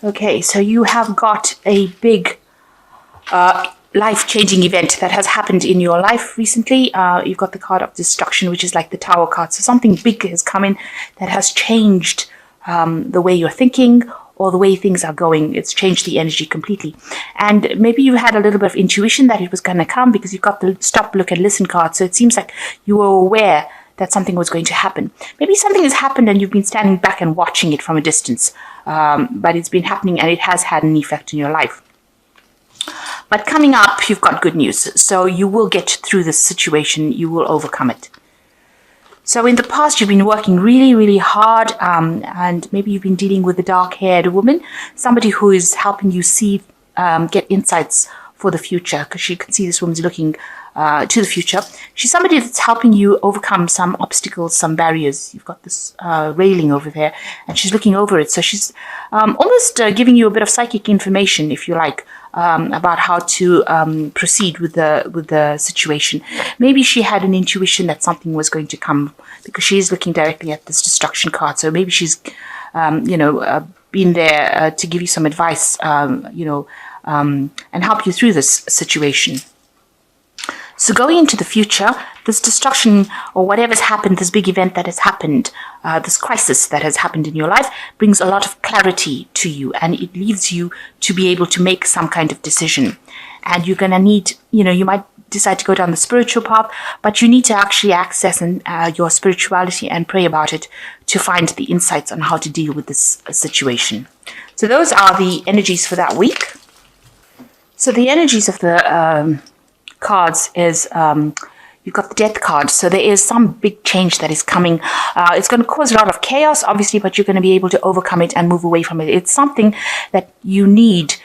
Okay, so you have got a big life-changing event that has happened in your life recently. You've got the card of destruction, which is like the Tower card. So something big has come in that has changed the way you're thinking or the way things are going. It's changed the energy completely. And maybe you had a little bit of intuition that it was going to come because you've got the stop, look, and listen card. So it seems like you were aware that something was going to happen. Maybe something has happened and you've been standing back and watching it from a distance. But it's been happening and it has had an effect in your life. But coming up, you've got good news. So you will get through this situation. You will overcome it. So in the past, you've been working really, really hard, and maybe you've been dealing with a dark-haired woman, somebody who is helping you see, get insights for the future, because you can see this woman's looking to the future. She's somebody that's helping you overcome some obstacles, some barriers. You've got this railing over there, and she's looking over it. So she's almost giving you a bit of psychic information, if you like, about how to proceed with the situation. Maybe she had an intuition that something was going to come because she is looking directly at this destruction card. So maybe she's, been there to give you some advice, and help you through this situation. So going into the future, this destruction or whatever's happened, this big event that has happened, this crisis that has happened in your life brings a lot of clarity to you, and it leaves you to be able to make some kind of decision. And you're going to need, you might decide to go down the spiritual path, but you need to actually access your spirituality and pray about it to find the insights on how to deal with this situation. So those are the energies for that week. So the energies of the cards is you've got the death card. So there is some big change that is coming. It's going to cause a lot of chaos, obviously, but you're going to be able to overcome it and move away from it. It's something that you need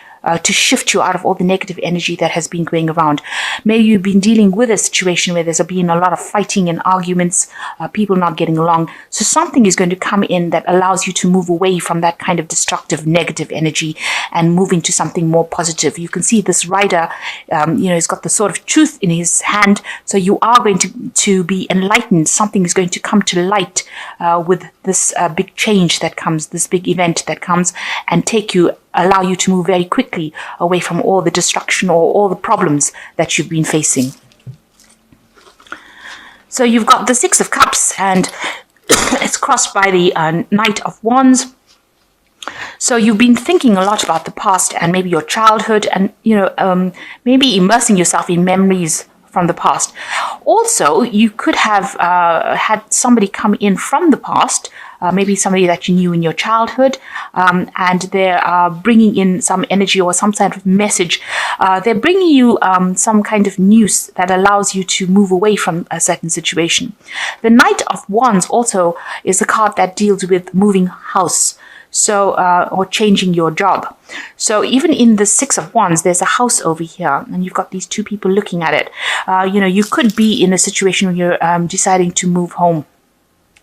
to shift you out of all the negative energy that has been going around. Maybe you've been dealing with a situation where there's been a lot of fighting and arguments, people not getting along. So something is going to come in that allows you to move away from that kind of destructive, negative energy and move into something more positive. You can see this rider, he's got the sword of truth in his hand. So you are going to be enlightened. Something is going to come to light with this big change that comes, this big event that comes, and allow you to move very quickly away from all the destruction or all the problems that you've been facing. So you've got the Six of Cups, and it's crossed by the Knight of Wands. So you've been thinking a lot about the past and maybe your childhood, and maybe immersing yourself in memories from the past. Also, you could have had somebody come in from the past, maybe somebody that you knew in your childhood, and they're bringing in some energy or some kind of message. They're bringing you some kind of news that allows you to move away from a certain situation. The Knight of Wands also is a card that deals with moving house. So, or changing your job. So even in the Six of Wands, there's a house over here, and you've got these two people looking at it. You could be in a situation where you're deciding to move home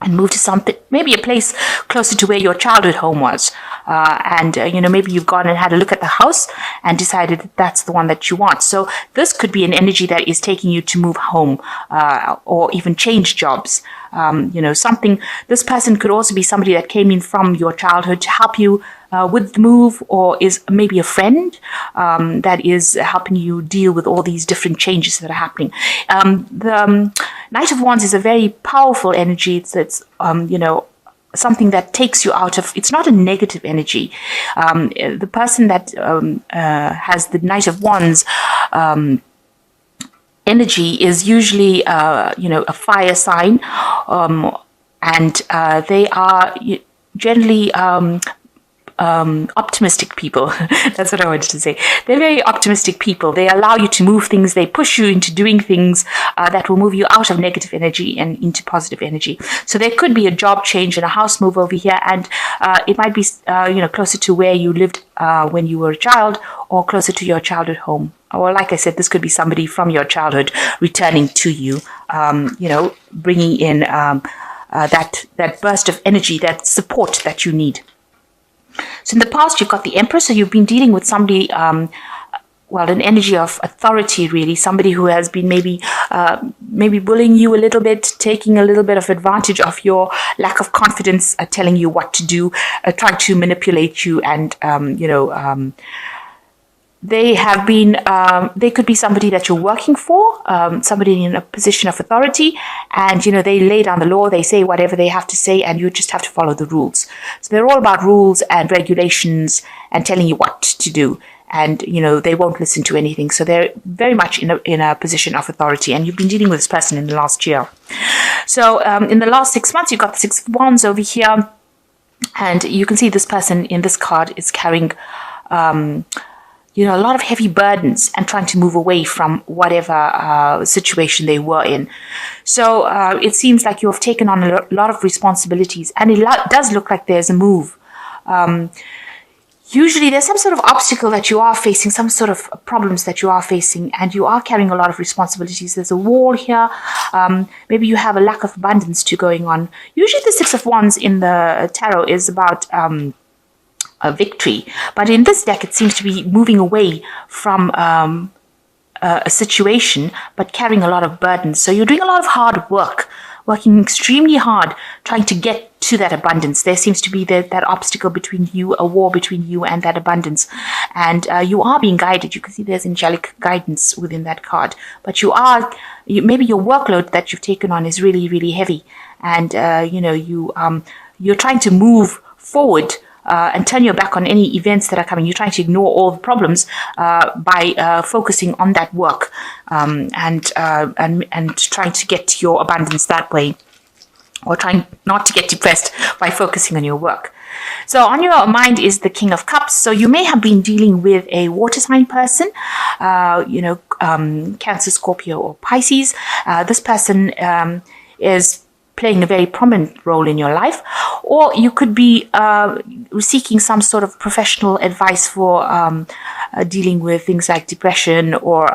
and move to something, maybe a place closer to where your childhood home was. Maybe you've gone and had a look at the house and decided that that's the one that you want. So this could be an energy that is taking you to move home, or even change jobs. This person could also be somebody that came in from your childhood to help you with the move, or is maybe a friend that is helping you deal with all these different changes that are happening. The Knight of Wands is a very powerful energy. It's something that takes you out of, it's not a negative energy. The person that has the Knight of Wands energy is usually, a fire sign, and they are generally optimistic people. That's what I wanted to say. They're very optimistic people. They allow you to move things. They push you into doing things that will move you out of negative energy and into positive energy. So there could be a job change and a house move over here, and it might be closer to where you lived when you were a child, or closer to your childhood home. Or like I said, this could be somebody from your childhood returning to you, bringing in that burst of energy, that support that you need. So in the past, you've got the Empress, so you've been dealing with somebody an energy of authority, really. Somebody who has been maybe bullying you a little bit, taking a little bit of advantage of your lack of confidence, telling you what to do, trying to manipulate you, and they have been, they could be somebody that you're working for, somebody in a position of authority, and, they lay down the law, they say whatever they have to say, and you just have to follow the rules. So they're all about rules and regulations and telling you what to do. And, they won't listen to anything. So they're very much in a position of authority. And you've been dealing with this person in the last year. So in the last 6 months, you've got the Six of Wands over here. And you can see this person in this card is carrying a lot of heavy burdens and trying to move away from whatever situation they were in. So it seems like you've taken on a lot of responsibilities, and it does look like there's a move. Usually there's some sort of obstacle that you are facing, some sort of problems that you are facing, and you are carrying a lot of responsibilities. There's a wall here. Maybe you have a lack of abundance going on. Usually the Six of Wands in the tarot is about a victory. But in this deck, it seems to be moving away from a situation, but carrying a lot of burdens. So you're doing a lot of hard work, working extremely hard, trying to get to that abundance. There seems to be that obstacle between you, a war between you and that abundance. And you are being guided. You can see there's angelic guidance within that card. But maybe your workload that you've taken on is really, really heavy. And, you're trying to move forward and turn your back on any events that are coming. You're trying to ignore all the problems by focusing on that work and trying to get your abundance that way, or trying not to get depressed by focusing on your work. So on your mind is the King of Cups. So you may have been dealing with a water sign person, Cancer, Scorpio, or Pisces. This person is playing a very prominent role in your life, or you could be seeking some sort of professional advice for dealing with things like depression, or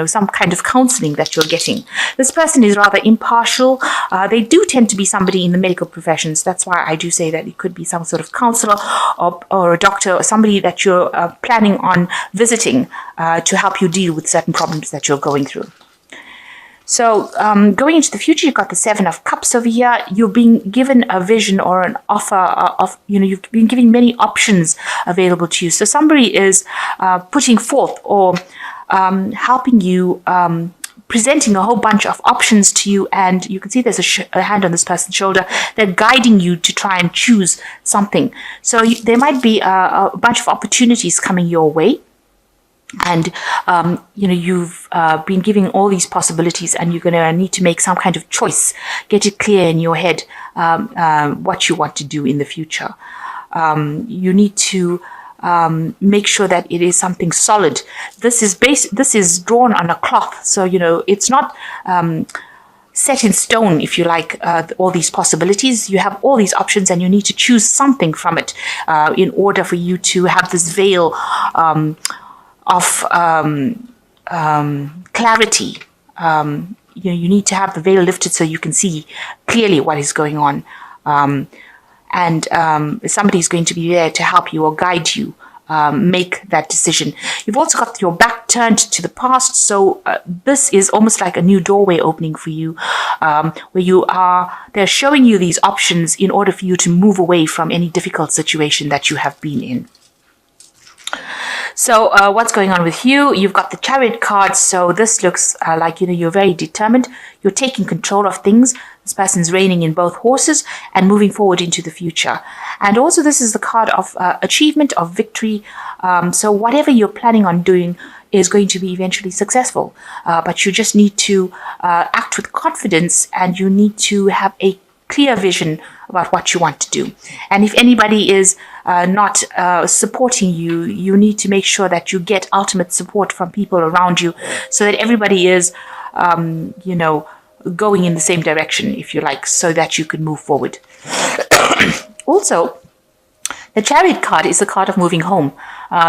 some kind of counseling that you're getting. This person is rather impartial. They do tend to be somebody in the medical professions. That's why I do say that it could be some sort of counselor or a doctor, or somebody that you're planning on visiting to help you deal with certain problems that you're going through. So going into the future, you've got the Seven of Cups over here. You're being given a vision or an offer of, you've been given many options available to you. So somebody is putting forth or helping you, presenting a whole bunch of options to you. And you can see there's a hand on this person's shoulder. They're guiding you to try and choose something. So there might be a bunch of opportunities coming your way. And, you've been given all these possibilities, and you're going to need to make some kind of choice, get it clear in your head what you want to do in the future. You need to make sure that it is something solid. This is drawn on a cloth. So, it's not set in stone, if you like, all these possibilities. You have all these options, and you need to choose something from it in order for you to have this veil of clarity. You need to have the veil lifted so you can see clearly what is going on. And somebody is going to be there to help you or guide you make that decision. You've also got your back turned to the past. So this is almost like a new doorway opening for you, where they're showing you these options in order for you to move away from any difficult situation that you have been in. So what's going on with you? You've got the Chariot card. So this looks like, you're very determined. You're taking control of things. This person's reining in both horses and moving forward into the future. And also this is the card of achievement, of victory. So whatever you're planning on doing is going to be eventually successful. But you just need to act with confidence, and you need to have a clear vision about what you want to do. And if anybody is not supporting you, you need to make sure that you get ultimate support from people around you, so that everybody is, going in the same direction, if you like, so that you can move forward. Also, the Chariot card is a card of moving home.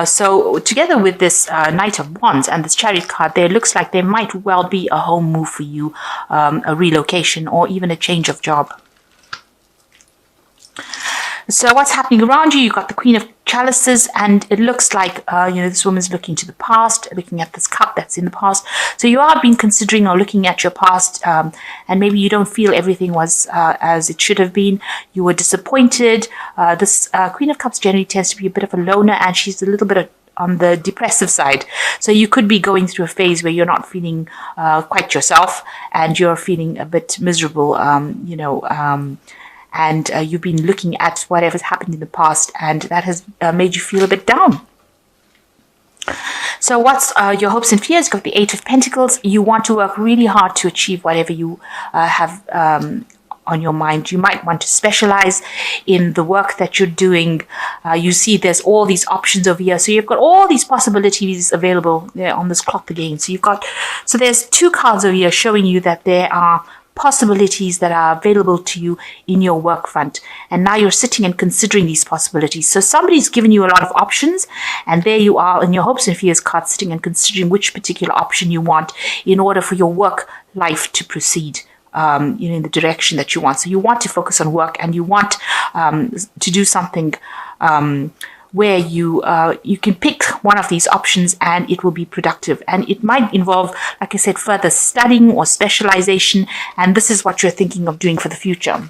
So together with this Knight of Wands and this Chariot card, there looks like there might well be a home move for you, a relocation, or even a change of job. So what's happening around you? You've got the Queen of Chalices, and it looks like, this woman's looking to the past, looking at this cup that's in the past. So you are being considering or looking at your past, and maybe you don't feel everything was as it should have been. You were disappointed. This Queen of Cups generally tends to be a bit of a loner, and she's a little bit on the depressive side. So you could be going through a phase where you're not feeling quite yourself, and you're feeling a bit miserable, and you've been looking at whatever's happened in the past, and that has made you feel a bit down. So what's your hopes and fears? You've got the Eight of Pentacles. You want to work really hard to achieve whatever you have on your mind. You might want to specialize in the work that you're doing. You see there's all these options over here. So you've got all these possibilities available there on this clock again. So there's two cards over here showing you that there are possibilities that are available to you in your work front, and now you're sitting and considering these possibilities. So somebody's given you a lot of options, and there you are in your hopes and fears card, sitting and considering which particular option you want in order for your work life to proceed in the direction that you want. So you want to focus on work, and you want to do something where you can pick one of these options and it will be productive. And it might involve, like I said, further studying or specialization. And this is what you're thinking of doing for the future.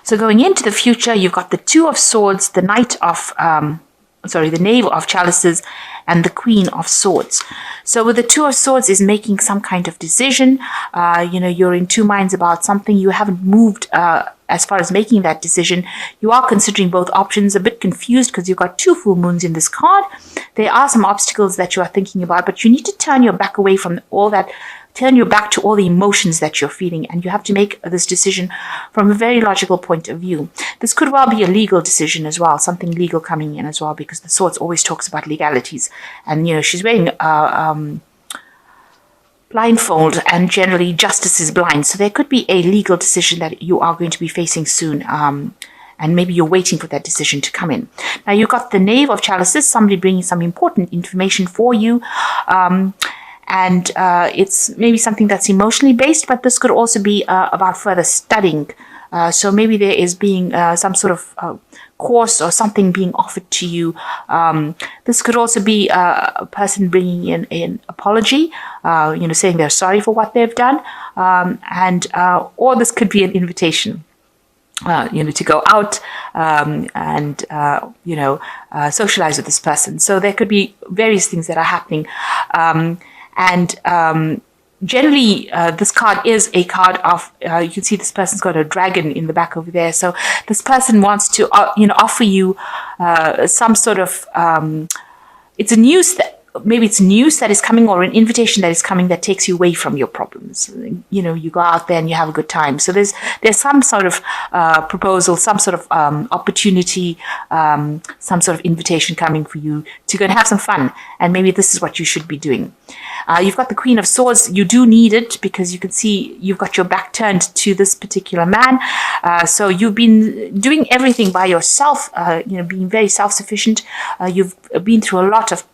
So going into the future, you've got the Two of Swords, the the Knave of Chalices, and the Queen of Swords. So with the Two of Swords is making some kind of decision. You're in two minds about something. You haven't moved as far as making that decision. You are considering both options, a bit confused because you've got two full moons in this card. There are some obstacles that you are thinking about, but you need to turn your back away from all that. Turn your back to all the emotions that you're feeling, and you have to make this decision from a very logical point of view. This could well be a legal decision as well, something legal coming in as well, because the Swords always talks about legalities. And, she's wearing blindfold, and generally justice is blind. So there could be a legal decision that you are going to be facing soon. And maybe you're waiting for that decision to come in. Now, you've got the Knave of Chalices, somebody bringing some important information for you. And it's maybe something that's emotionally based, but this could also be about further studying. So maybe there is being some sort of course or something being offered to you. This could also be a person bringing in an apology, saying they're sorry for what they've done. Or this could be an invitation. To go out and socialize with this person. So there could be various things that are happening. Generally, this card is a card of, you can see this person's got a dragon in the back over there. So this person wants to, offer you some sort of, maybe it's news that is coming, or an invitation that is coming that takes you away from your problems. You go out there and you have a good time. So there's some sort of proposal, some sort of opportunity, some sort of invitation coming for you to go and have some fun. And maybe this is what you should be doing. You've got the Queen of Swords. You do need it because you can see you've got your back turned to this particular man. So you've been doing everything by yourself, being very self-sufficient. You've been through a lot of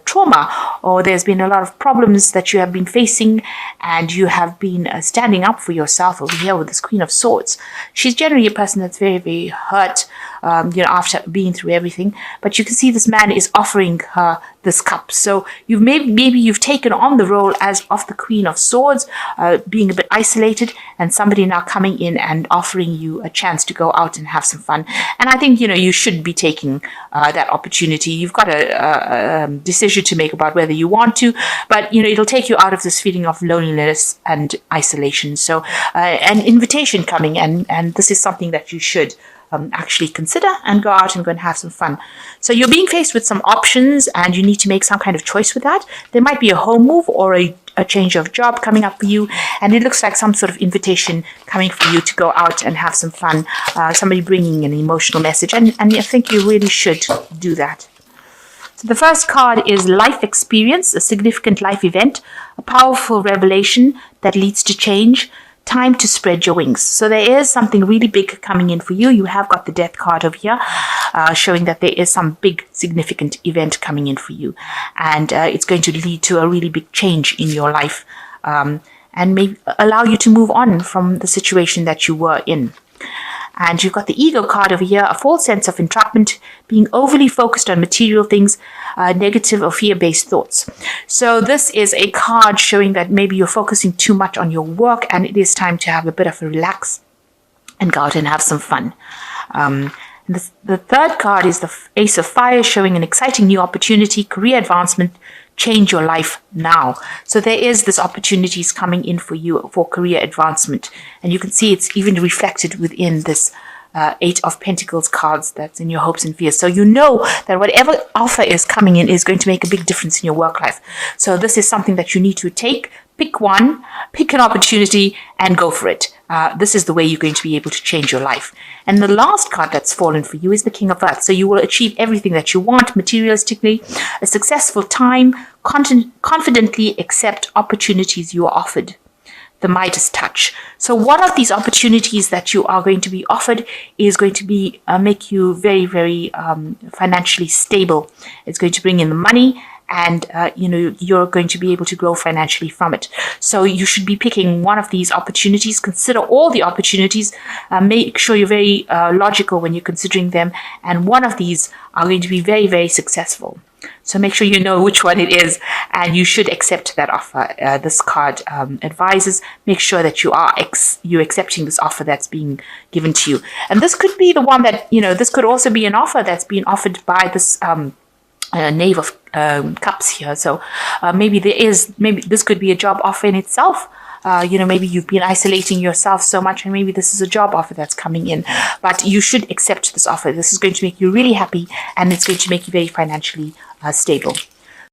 trauma, or there's been a lot of problems that you have been facing, and you have been standing up for yourself over here with this Queen of Swords. She's generally a person that's very, very hurt, after being through everything. But you can see this man is offering her this cup. So maybe you've taken on the role as of the Queen of Swords, being a bit isolated, and somebody now coming in and offering you a chance to go out and have some fun. And I think you should be taking that opportunity. You've got a decision to make about whether you want to, but it'll take you out of this feeling of loneliness and isolation. So an invitation coming, and this is something that you should actually consider and go out and go and have some fun. So you're being faced with some options, and you need to make some kind of choice with that. There might be a home move or a change of job coming up for you, and it looks like some sort of invitation coming for you to go out and have some fun. Somebody bringing an emotional message, and I think you really should do that. So the first card is life experience, a significant life event, a powerful revelation that leads to change, time to spread your wings. So there is something really big coming in for you. You have got the Death card over here, showing that there is some big significant event coming in for you. And it's going to lead to a really big change in your life, and maybe allow you to move on from the situation that you were in. And you've got the ego card over here, a false sense of entrapment, being overly focused on material things, negative or fear-based thoughts. So this is a card showing that maybe you're focusing too much on your work and it is time to have a bit of a relax and go out and have some fun. The third card is the Ace of Fire, showing an exciting new opportunity, career advancement, change your life now. So there is this opportunities coming in for you for career advancement. And you can see it's even reflected within this Eight of Pentacles cards that's in your hopes and fears. So you know that whatever offer is coming in is going to make a big difference in your work life. So this is something that you need to pick one, pick an opportunity and go for it. This is the way you're going to be able to change your life. And the last card that's fallen for you is the King of Earth. So you will achieve everything that you want materialistically, a successful time, confidently accept opportunities you are offered. The Midas touch. So one of these opportunities that you are going to be offered is going to be make you very, very financially stable. It's going to bring in the money, and you're going to be able to grow financially from it. So you should be picking one of these opportunities. Consider all the opportunities. Make sure you're very logical when you're considering them, and one of these are going to be very, very successful. So make sure you know which one it is, and you should accept that offer. This card advises, make sure that you're accepting this offer that's being given to you. And this could be the one that, this could also be an offer that's being offered by this Knave of Cups here. So maybe this could be a job offer in itself. Maybe you've been isolating yourself so much, and maybe this is a job offer that's coming in. But you should accept this offer. This is going to make you really happy, and it's going to make you very financially stable.